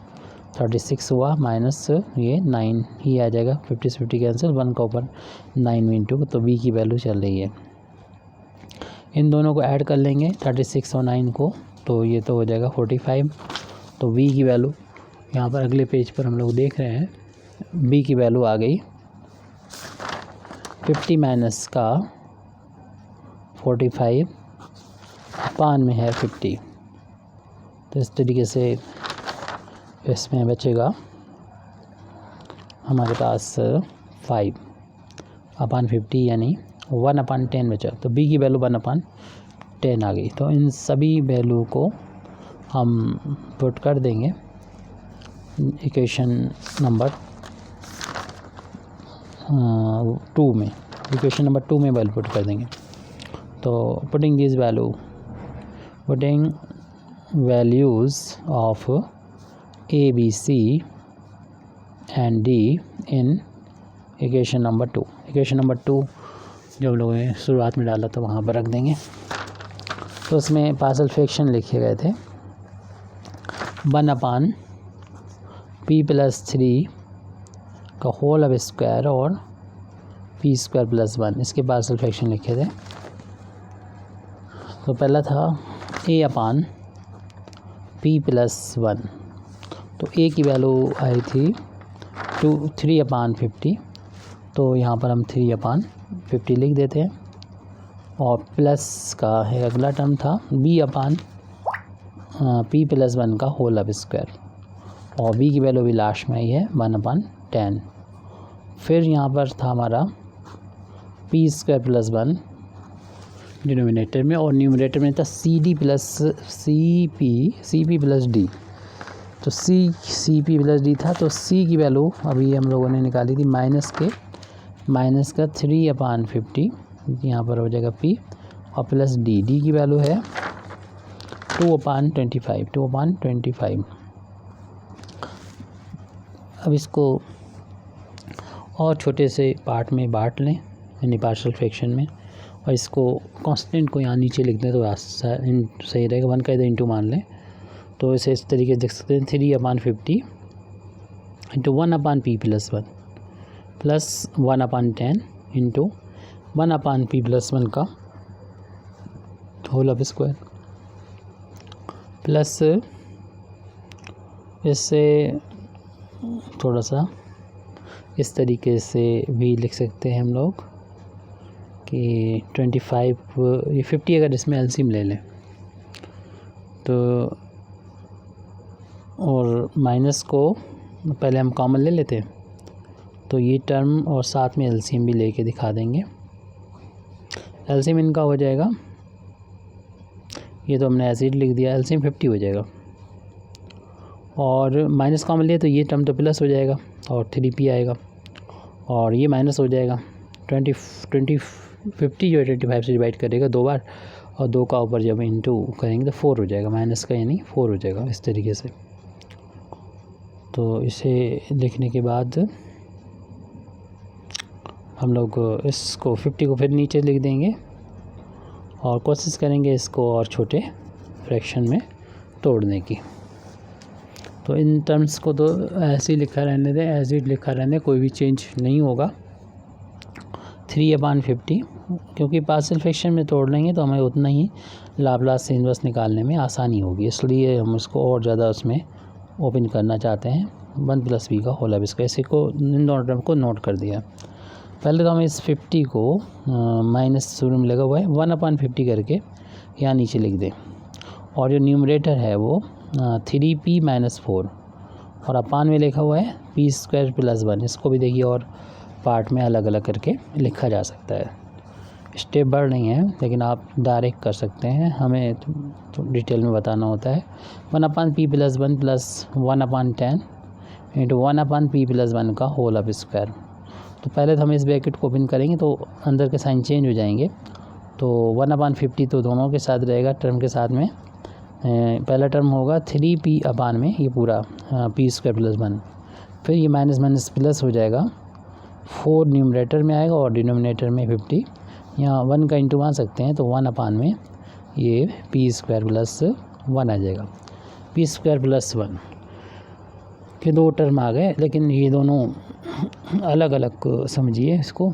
36 हुआ, माइनस ये 9 ही आ जाएगा, 50 से 50 कैंसिल, 1 का ऊपर 9 में इंटू, तो B की वैल्यू चल रही है। इन दोनों को ऐड कर लेंगे 36 और 9 को, तो ये तो हो जाएगा 45। तो B की वैल्यू यहाँ पर अगले पेज पर हम लोग देख रहे हैं, B की वैल्यू आ गई 50 माइनस का 45 अपान में है 50। तो इस तरीके से इसमें बचेगा हमारे पास 5/50 यानी 1/10 बचा। तो b की वैल्यू 1/10 आ गई। तो इन सभी वैल्यू को हम पुट कर देंगे इक्वेशन नंबर 2 में। इक्वेशन नंबर 2 में वैल्यू पुट कर देंगे। तो putting this value, putting values of A, B, C and D in equation number 2। Equation number 2 जो हम लोगों ने शुरुआत में डाला था वहाँ पर रख देंगे। तो उसमें पार्शियल फ्रैक्शन लिखे गए थे 1/p+3 का होल अब स्क्वायर और p² + 1 इसके पार्शियल फ्रैक्शन लिखे थे। तो पहला था a/p+1। तो a की वैल्यू आई थी 3/50। तो यहाँ पर हम 3/50 लिख देते हैं। और प्लस का है अगला टर्म था b/p+1 का होल अब स्क्वायर, और b की वैल्यू भी लास्ट में ही है 1/10। फिर यहाँ पर था हमारा p² + 1 डिनोमिनेटर में, और न्यूमरेटर में था cp + d। तो cp + d था। तो c की वैल्यू अभी हम लोगों ने निकाली थी माइनस का 3/50, यहाँ पर हो जाएगा p, और प्लस d की वैल्यू है 2/25। अब इसको और छोटे से पार्ट में बांट लें यानी पार्शियल फ्रैक्शन में, और इसको कांस्टेंट को यहाँ नीचे लिख दें तो सही रहेगा। 1 का इधर इंटू मान लें तो इसे इस तरीके से देख सकते हैं 3/50 into 1/p+1 plus 1/10 into 1/p+1 का होल अब स्क्वायर, प्लस इससे थोड़ा सा इस तरीके से भी लिख सकते हैं हम लोग कि 25 ये 50 अगर इसमें एलसीएम ले लें तो, और माइनस को पहले हम कॉमन ले लेते हैं तो ये टर्म और साथ में एलसीएम भी लेके दिखा देंगे। एलसीएम इनका हो जाएगा, ये तो हमने एसिड लिख दिया, एलसीएम 50 हो जाएगा, और माइनस कॉमन लिए तो ये टर्म तो प्लस हो जाएगा और 3p आएगा, और ये माइनस हो जाएगा 50 जो है 25 से डिवाइड करेगा 2 बार, और 2 का ऊपर जब इंटू करेंगे तो 4 हो जाएगा, माइनस का यानी 4 हो जाएगा इस तरीके से। तो इसे लिखने के बाद हम लोग इसको 50 को फिर नीचे लिख देंगे और कोशिश करेंगे इसको और छोटे फ्रैक्शन में तोड़ने की। तो इन टर्म्स को तो ऐसे ही लिखा रहने दें, एज इट लिखा रहने, कोई भी चेंज नहीं होगा। 3/50 क्योंकि पार्शियल फ्रैक्शन में तोड़ लेंगे तो हमें उतना ही लाप्लास से इन्वर्स निकालने में आसानी होगी, इसलिए हम उसको और ज़्यादा उसमें ओपन करना चाहते हैं 1 + b का होल अब स्क्वायर। इसी को इन दोनों टर्म को नोट कर दिया। पहले तो हम इस 50 को माइनस शुरू में लगा हुआ है 1/50 करके यहाँ नीचे लिख दें, और जो न्यूमरेटर है वो 3p - 4 और अपान में लिखा हुआ है p² + 1। इसको भी देखिए और पार्ट में अलग अलग करके लिखा जा सकता है। स्टेप बढ़ नहीं है लेकिन आप डायरेक्ट कर सकते हैं, हमें तो डिटेल में बताना होता है। 1/p+1 प्लस 1/10 इंटू 1/p+1 का होल अब स्क्वायर। तो पहले तो हम इस ब्रैकेट को ओपन करेंगे तो अंदर के साइन चेंज हो जाएंगे। तो 1/50 तो दोनों के साथ रहेगा, टर्म के साथ में पहला टर्म होगा 3p अपान में ये पूरा p² + 1, फिर ये माइनस माइनस प्लस हो जाएगा, 4 न्यूमरेटर में आएगा और डिनोमिनेटर में 50। यहाँ 1 का इंटू मान सकते हैं तो 1 अपान में ये p² + 1 आ जाएगा। p² + 1 के 2 टर्म आ गए, लेकिन ये दोनों अलग अलग समझिए इसको,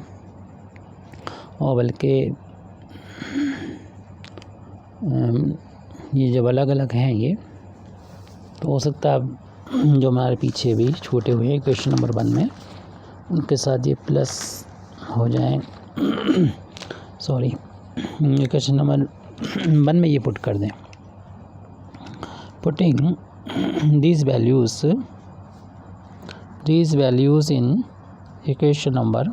और बल्कि ये जब अलग अलग हैं ये तो हो सकता है जो हमारे पीछे भी छोटे हुए हैं क्वेश्चन नंबर 1 में उनके साथ ये प्लस हो जाए सॉरी क्वेश्चन नंबर 1 में ये पुट कर दें। Putting these values in equation number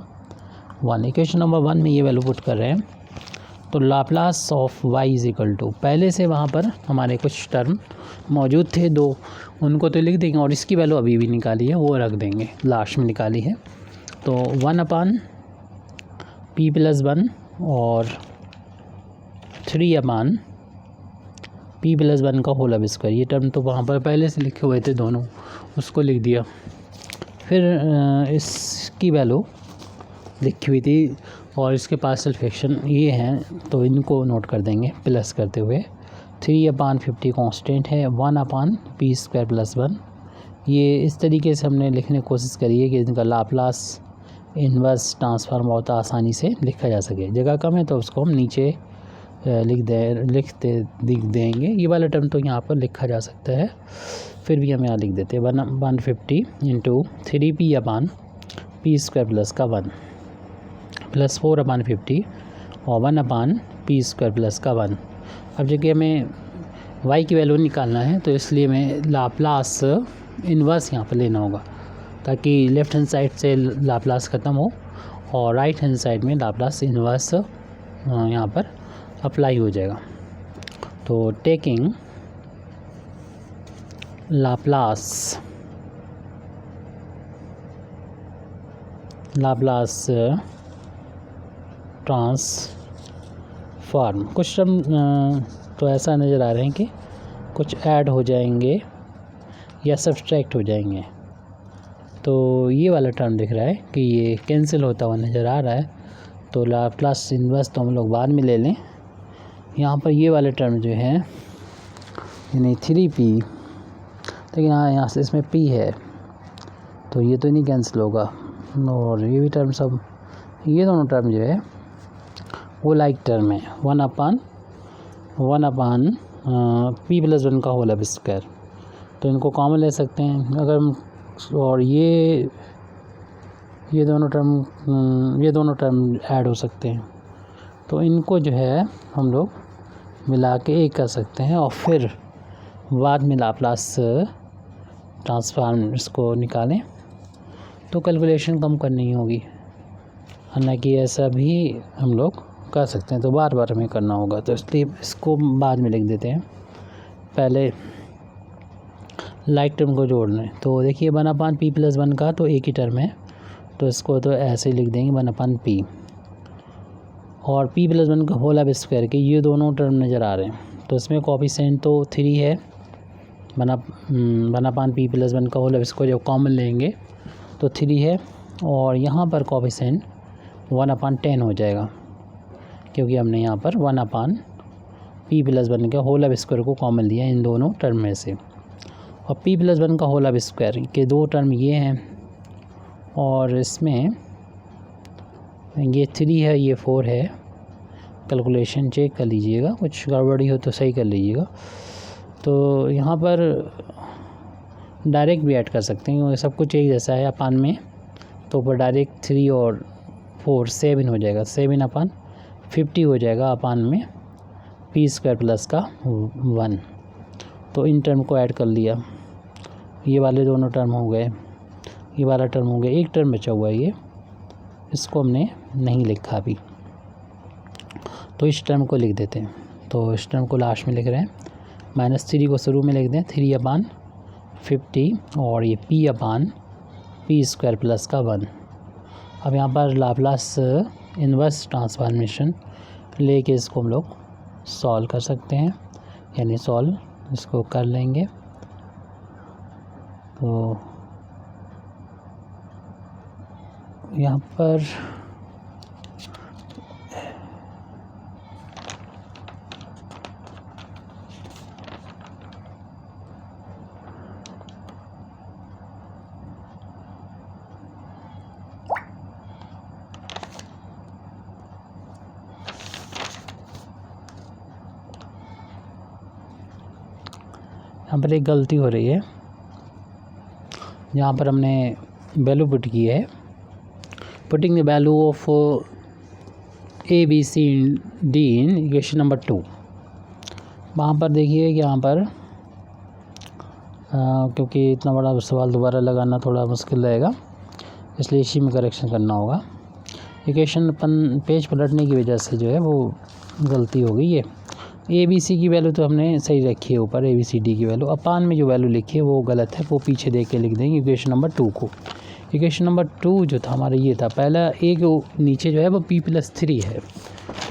1। Equation number 1 में ये वैल्यू पुट कर रहे हैं, तो Laplace of y is equal to, पहले से वहाँ पर हमारे कुछ टर्म मौजूद थे दो, उनको तो लिख देंगे और इसकी वैल्यू अभी भी निकाली है वो रख देंगे, लास्ट में निकाली है। तो 1/p+1 और 3/p+1 का होल अब स्क्वायर, ये टर्म तो वहाँ पर पहले से लिखे हुए थे दोनों, उसको लिख दिया। फिर इसकी वैल्यू लिखी हुई थी और इसके पार्शियल फ्रैक्शन ये हैं, तो इनको नोट कर देंगे प्लस करते हुए। 3/50 कांस्टेंट है, 1/p² + 1। ये इस तरीके से हमने लिखने की कोशिश करी है कि इनका लाप्लास इन्वर्स ट्रांसफॉर्म बहुत आसानी से लिखा जा सके। जगह कम है तो उसको हम नीचे लिख देंगे। ये वाला टर्म तो यहाँ पर लिखा जा सकता है, फिर भी हम यहाँ लिख देते हैं 150 × 3p/p² + 1 + 4/50 और 1/p² + 1। अब जबकि हमें y की वैल्यू निकालना है तो इसलिए हमें लाप्लास इन्वर्स यहाँ पर लेना होगा, ताकि लेफ़्ट हैंड साइड से लाप्लास ख़त्म हो और राइट हैंड साइड में लाप्लास इन्वर्स यहाँ पर अप्लाई हो जाएगा। तो टेकिंग लाप्लास ट्रांसफॉर्म, कुछ टर्म तो ऐसा नज़र आ रहे हैं कि कुछ ऐड हो जाएंगे या सब्सट्रैक्ट हो जाएंगे। तो ये वाला टर्म दिख रहा है कि ये कैंसिल होता हुआ नज़र आ रहा है, तो लाप्लास इन्वर्स तो हम लोग बाद में ले लें। यहाँ पर ये वाले टर्म जो है यानी 3p, लेकिन यहाँ से इसमें p है तो ये तो नहीं कैंसिल होगा, और ये भी टर्म सब, ये दोनों टर्म जो है वो लाइक टर्म है, 1/p+1 का होल स्क्वायर, तो इनको कॉमन ले सकते हैं अगर हम। और ये दोनों टर्म ऐड हो सकते हैं, तो इनको जो है हम लोग मिला के एक कर सकते हैं और फिर बाद में लाप्लास ट्रांसफॉर्म इसको निकालें तो कैलकुलेशन कम करनी होगी, हालांकि ऐसा भी हम लोग कर सकते हैं, तो बार बार हमें करना होगा, तो इसलिए इसको बाद में लिख देते हैं, पहले लाइक टर्म को जोड़ लें। तो देखिए 1/p+1 का तो एक ही टर्म है, तो इसको तो ऐसे लिख देंगे 1/p, और p+1 का होल स्क्वायर के ये दोनों टर्म नज़र आ रहे हैं, तो इसमें कोएफिशिएंट तो 3 है, 1/p+1 का होल स्क्वायर जब कॉमन लेंगे तो 3 है, और यहाँ पर कोएफिशिएंट 1/10 हो जाएगा, क्योंकि हमने यहाँ पर 1/p+1 के होल स्क्वायर को कॉमन लिया इन दोनों टर्म में से। और p+1 का होल स्क्वायर के दो टर्म ये हैं, और इसमें ये 3 है, ये 4 है, कैलकुलेशन चेक कर लीजिएगा, कुछ गड़बड़ी हो तो सही कर लीजिएगा। तो यहाँ पर डायरेक्ट भी ऐड कर सकते हैं, सब कुछ एक जैसा है अपान में, तो ऊपर डायरेक्ट 3 और 4 7 हो जाएगा, 7/50 हो जाएगा अपान में p² + 1। तो इन टर्म को ऐड कर लिया, ये वाले दोनों टर्म हो गए, ये वाला टर्म हो गया, एक टर्म बचा हुआ है, ये इसको हमने नहीं लिखा अभी, तो इस टर्म को लिख देते हैं। तो इस टर्म को लास्ट में लिख रहे हैं, -3 को शुरू में लिख दें, 3/50 और ये p/p² + 1। अब यहाँ पर लाप्लास इन्वर्स ट्रांसफॉर्मेशन लेके इसको हम लोग सॉल्व कर सकते हैं, यानी सॉल्व इसको कर लेंगे। तो यहाँ पर एक गलती हो रही है, यहाँ पर हमने वैल्यू पुट की है, putting the value of ABCD in equation number 2। वहाँ पर देखिए कि यहाँ पर क्योंकि इतना बड़ा सवाल दोबारा लगाना थोड़ा मुश्किल रहेगा, इसलिए इसी में करेक्शन करना होगा। इक्वेशन अपन पेज पलटने की वजह से जो है वो गलती हो गई है। ए बी सी की वैल्यू तो हमने सही रखी है ऊपर, ए बी सी डी की वैल्यू। अपान में जो वैल्यू लिखी है वो गलत है, वो पीछे देख के लिख देंगे इक्वेशन नंबर 2 को। इक्वेशन नंबर 2 जो था हमारा ये था, पहला ए के नीचे जो है वो p+3 है,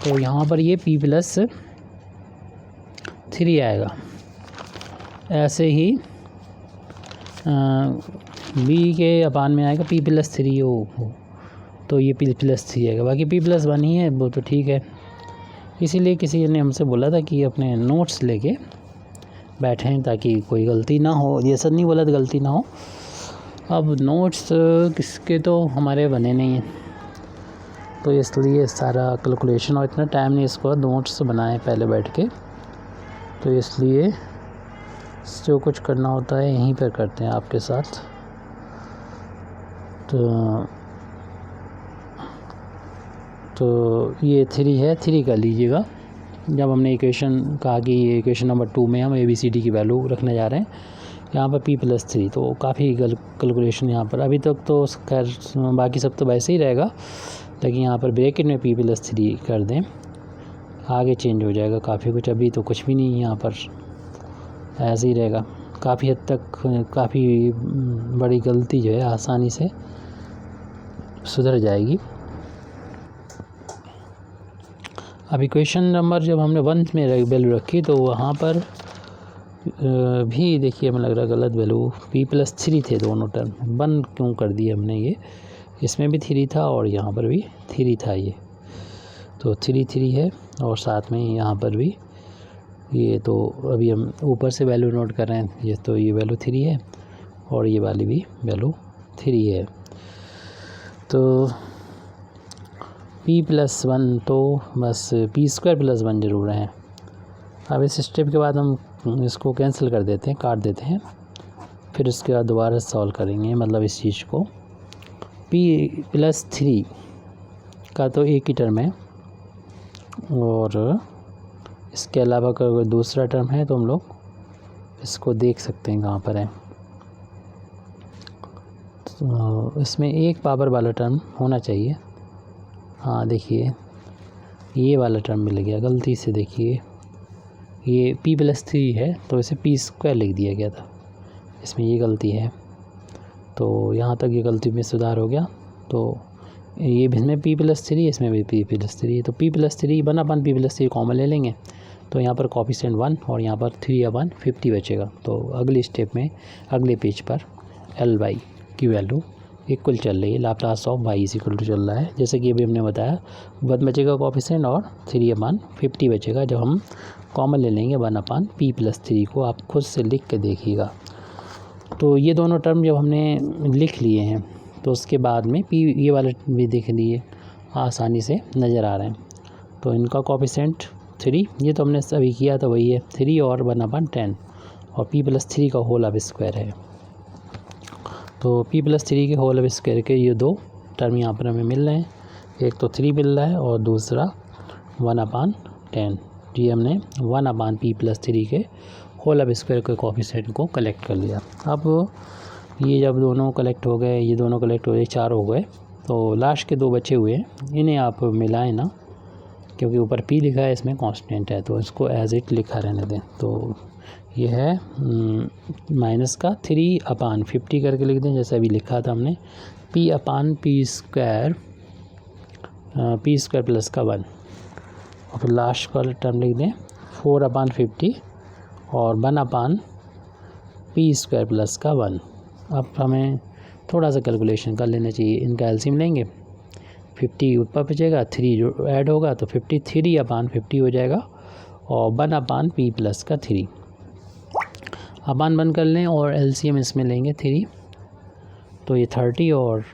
तो यहाँ पर ये p+3 आएगा। ऐसे ही बी के अपान में आएगा p+3 हो, तो ये p+3 आएगा। बाकी p+1 ही है, वो तो ठीक है। इसीलिए किसी ने हमसे बोला था कि अपने नोट्स लेके बैठें ताकि कोई गलती ना हो। ये सब नहीं बोला तो गलती ना हो। अब नोट्स किसके तो हमारे बने नहीं हैं, तो इसलिए सारा कैलकुलेशन और इतना टाइम नहीं इसको नोट्स बनाए पहले बैठ के, तो इसलिए जो कुछ करना होता है यहीं पर करते हैं आपके साथ। तो ये 3 है, 3 कर लीजिएगा। जब हमने इक्वेशन कहा कि ये इक्वेशन नंबर 2 में हम ABCD की वैल्यू रखने जा रहे हैं, यहाँ पर p+3, तो काफ़ी कैलकुलेशन यहाँ पर। अभी तक तो खैर बाकी सब तो वैसे ही रहेगा, लेकिन यहाँ पर ब्रैकेट में p+3 कर दें, आगे चेंज हो जाएगा काफ़ी कुछ। अभी तो कुछ भी नहीं, यहाँ पर ऐसे ही रहेगा। काफ़ी हद तक काफ़ी बड़ी गलती जो है आसानी से सुधर जाएगी। अब इक्वेशन नंबर जब हमने 1 में वैल्यू रखी तो वहाँ पर भी देखिए हमें लग रहा है गलत वैल्यू, p+3 थे दोनों टर्म, 1 क्यों कर दिए हमने ये। इसमें भी 3 था और यहाँ पर भी 3 था, ये तो 3 है, और साथ में यहाँ पर भी ये, तो अभी हम ऊपर से वैल्यू नोट कर रहे हैं, ये तो ये वैल्यू 3 है और ये वाली भी वैल्यू 3 है। तो p+1 तो बस p² + 1 ज़रूर है। अब इस स्टेप के बाद हम इसको कैंसिल कर देते हैं, काट देते हैं, फिर उसके बाद दोबारा सॉल्व करेंगे। मतलब इस चीज़ को p+3 का तो एक ही टर्म है, और इसके अलावा अगर दूसरा टर्म है तो हम लोग इसको देख सकते हैं कहाँ पर है। तो इसमें एक पावर वाला टर्म होना चाहिए। हाँ देखिए ये वाला टर्म मिल गया गलती से, देखिए ये p+3 है तो इसे p² लिख दिया गया था, इसमें ये गलती है। तो यहाँ तक ये गलती में सुधार हो गया। तो ये भी इसमें p+3, इसमें भी p+3, तो p+3 1/p+3 कॉमन ले लेंगे, तो यहाँ पर कोफिशिएंट 1 और यहाँ पर 3/50 बचेगा। तो अगले स्टेप में अगले पेज पर Ly की वैल्यू इक्वल चल रही है, Laplace of y equal to चल रहा है, जैसे कि अभी हमने बताया 1 बचेगा कोफिशिएंट और 3/50 बचेगा। जब हम कॉमन ले लेंगे 1/p+3 को, आप खुद से लिख के देखिएगा। तो ये दोनों टर्म जब हमने लिख लिए हैं तो उसके बाद में p ये वाले भी देख लिए, आसानी से नज़र आ रहे हैं। तो इनका कोफिशिएंट 3, ये तो हमने अभी किया था वही है 3 और 1/10, और p+3 का होल अब स्क्वायर है। तो p+3 के होल स्क्वायर के ये दो टर्म यहाँ पर हमें मिल रहे हैं, एक तो 3 मिल रहा है और दूसरा 1/10। जी हमने 1/p+3 के होल स्क्वायर के कोफिशिएंट को कलेक्ट कर लिया। अब ये जब दोनों कलेक्ट हो गए, ये दोनों कलेक्ट हो गए, 4 हो गए, तो लास्ट के 2 बचे हुए हैं, इन्हें आप मिलाएं ना, क्योंकि ऊपर p लिखा है इसमें कांस्टेंट है, तो इसको एज इट लिखा रहने दें। तो ये है माइनस का 3/50 करके लिख दें, जैसे अभी लिखा था हमने, p/p² प्लस का 1, और फिर लास्ट का टर्म लिख दें 4/50 और 1/p² प्लस का 1। अब हमें थोड़ा सा कैलकुलेशन कर लेना चाहिए, इनका एलसीएम लेंगे, 50 ऊपर बचेगा, 3 जो ऐड होगा तो 53/50 हो जाएगा, और 1/p प्लस का 3 अपान बंद कर लें, और एलसीएम इसमें लेंगे 3, तो ये 30 और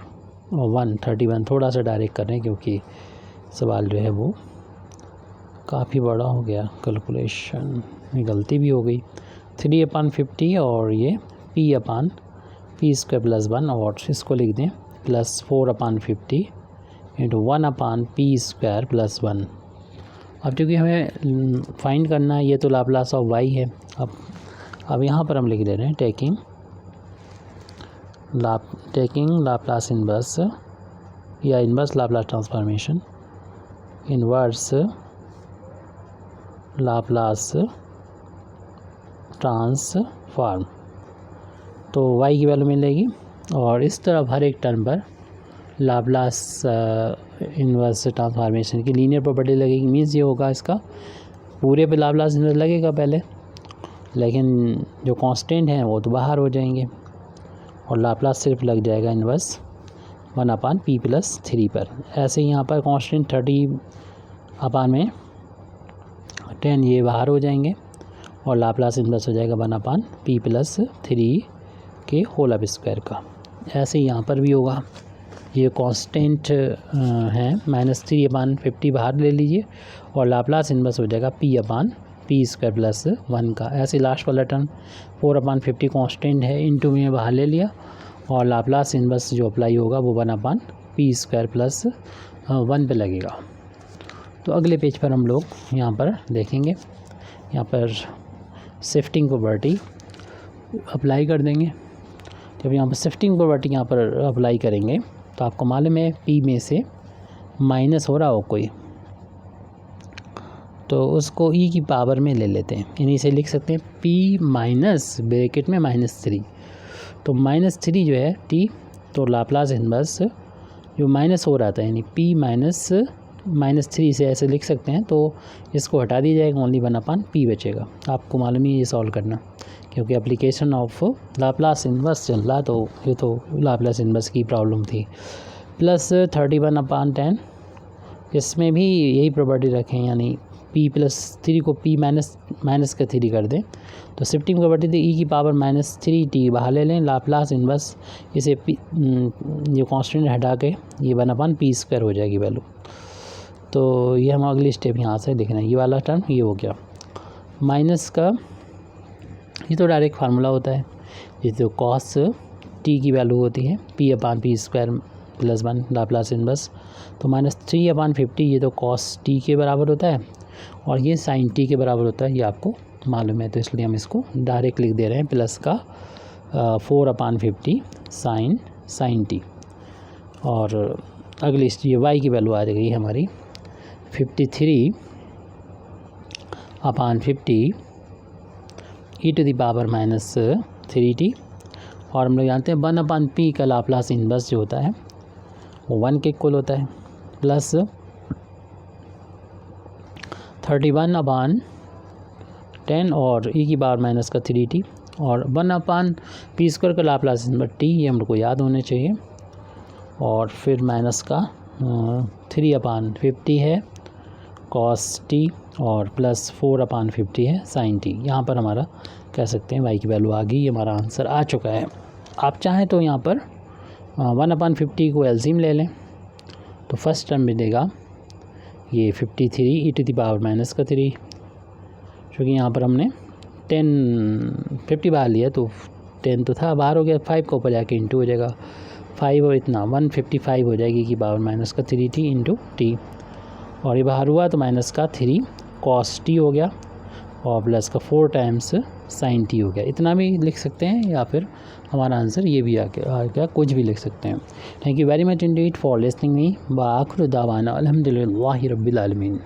1 31, थोड़ा सा डायरेक्ट कर रहे हैं क्योंकि सवाल जो है वो काफ़ी बड़ा हो गया, कैलकुलेशन में गलती भी हो गई। 3/50 और ये p/p² प्लस 1, और इसको लिख दें प्लस 4/50 इंटू 1/p² प्लस 1। अब क्योंकि हमें फाइंड करना है, ये तो लाप्लास ऑफ y है। अब अब यहाँ पर हम लिख दे रहे हैं टेकिंग लाप्लास इन्वर्स या inverse Laplace transformation, inverse Laplace transform, तो y की वैल्यू मिलेगी और इस तरफ हर एक टर्म पर लाप्लास इन्वर्स ट्रांसफॉर्मेशन की लीनियर प्रॉपर्टी लगेगी। मीन्स ये होगा इसका पूरे पे लाप्लास इन्वर्स लगेगा पहले, लेकिन जो कांस्टेंट हैं वो तो बाहर हो जाएंगे और लाप्लास सिर्फ लग जाएगा इन्वर्स 1/p+3 पर। ऐसे ही यहाँ पर कांस्टेंट 30/10 ये बाहर हो जाएंगे और लाप्लास इन्वर्स हो जाएगा 1/p+3 के होल स्क्वायर का। ऐसे ही यहाँ पर भी होगा, ये कांस्टेंट है -3/50 बाहर ले लीजिए और लाप्लास इन्वर्स हो जाएगा p/p² + 1 का। ऐसे लास्ट वाला टर्म 4/50 कांस्टेंट है, इनटू में बाहर ले लिया और लाप्लास इन्वर्स जो अप्लाई होगा वो 1/p² + 1 पे लगेगा। तो अगले पेज पर हम लोग यहाँ पर देखेंगे, यहाँ पर शिफ्टिंग प्रॉपर्टी अप्लाई कर देंगे। जब यहाँ पर शिफ्टिंग प्रॉपर्टी यहाँ पर अप्लाई करेंगे तो आपको मालूम है p में से माइनस हो रहा हो कोई, तो उसको e की पावर में ले लेते हैं, यानी इसे लिख सकते हैं p माइनस ब्रैकेट में -3, तो -3 जो है t, तो लाप्लास इन्वर्स जो माइनस हो रहा था यानी p -3 से ऐसे लिख सकते हैं, तो इसको हटा दिया जाएगा, ओनली 1/p बचेगा। आपको मालूम ही ये सॉल्व करना, क्योंकि एप्लीकेशन ऑफ लाप्लास इन्वर्स चल रहा, तो ये तो लाप्लास इन्वर्स की प्रॉब्लम थी। प्लस 31/10, इसमें भी यही प्रॉपर्टी रखें, यानी p+3 को p माइनस का 3 कर दें, तो शिफ्टिंग प्रॉपर्टी थी e की पावर -3t बाहर ले लें, लाप्लास इन्वर्स इसे जो कांस्टेंट हटा के ये 1/p² हो जाएगी वैल्यू। तो ये हम अगली स्टेप यहाँ से लिख रहे हैं, ये वाला टर्म ये हो गया माइनस का, ये तो डायरेक्ट फार्मूला होता है, ये तो कॉस t की वैल्यू होती है p/p² + 1 लाप्लास इन्वर्स, तो -3/50 ये तो कॉस t के बराबर होता है और ये साइन t के बराबर होता है, ये आपको मालूम है, तो इसलिए हम इसको डायरेक्ट लिख दे रहे हैं प्लस का 4/50 साइन t। और अगली ये y की वैल्यू आ जाएगी हमारी 53/50 e⁻−3t, और हम लोग जानते हैं 1/p का लाप्लास इन्वर्स जो होता है वो 1 के इक्वल होता है, प्लस 31/10 और e⁻−3t और 1/p² का लाप्लास इन्वर्स t, ये हम लोग को याद होने चाहिए, और फिर माइनस का 3/50 है कॉस t और प्लस 4/50 है साइन t। यहाँ पर हमारा कह सकते हैं y की वैल्यू आ गई, ये हमारा आंसर आ चुका है। आप चाहें तो यहाँ पर 1/50 को एलसीएम ले लें, तो फर्स्ट टर्म मिलेगा ये 53 e⁻−3, क्योंकि यहाँ पर हमने 50 बाहर लिया, तो 10 तो था बाहर हो गया, 5 का ऊपर जाके इंटू हो जाएगा, 5 और इतना 155 हो जाएगी e⁻−3t इंटू t, और ये बाहर हुआ तो -3 cos t हो गया और प्लस का 4 टाइम्स साइन t हो गया। इतना भी लिख सकते हैं या फिर हमारा आंसर ये भी आ गया, कुछ भी लिख सकते हैं। Thank you very much Indeed for listening me. व आखिर दावाना अल्हम्दुलिल्लाहि रब्बिल आलमीन।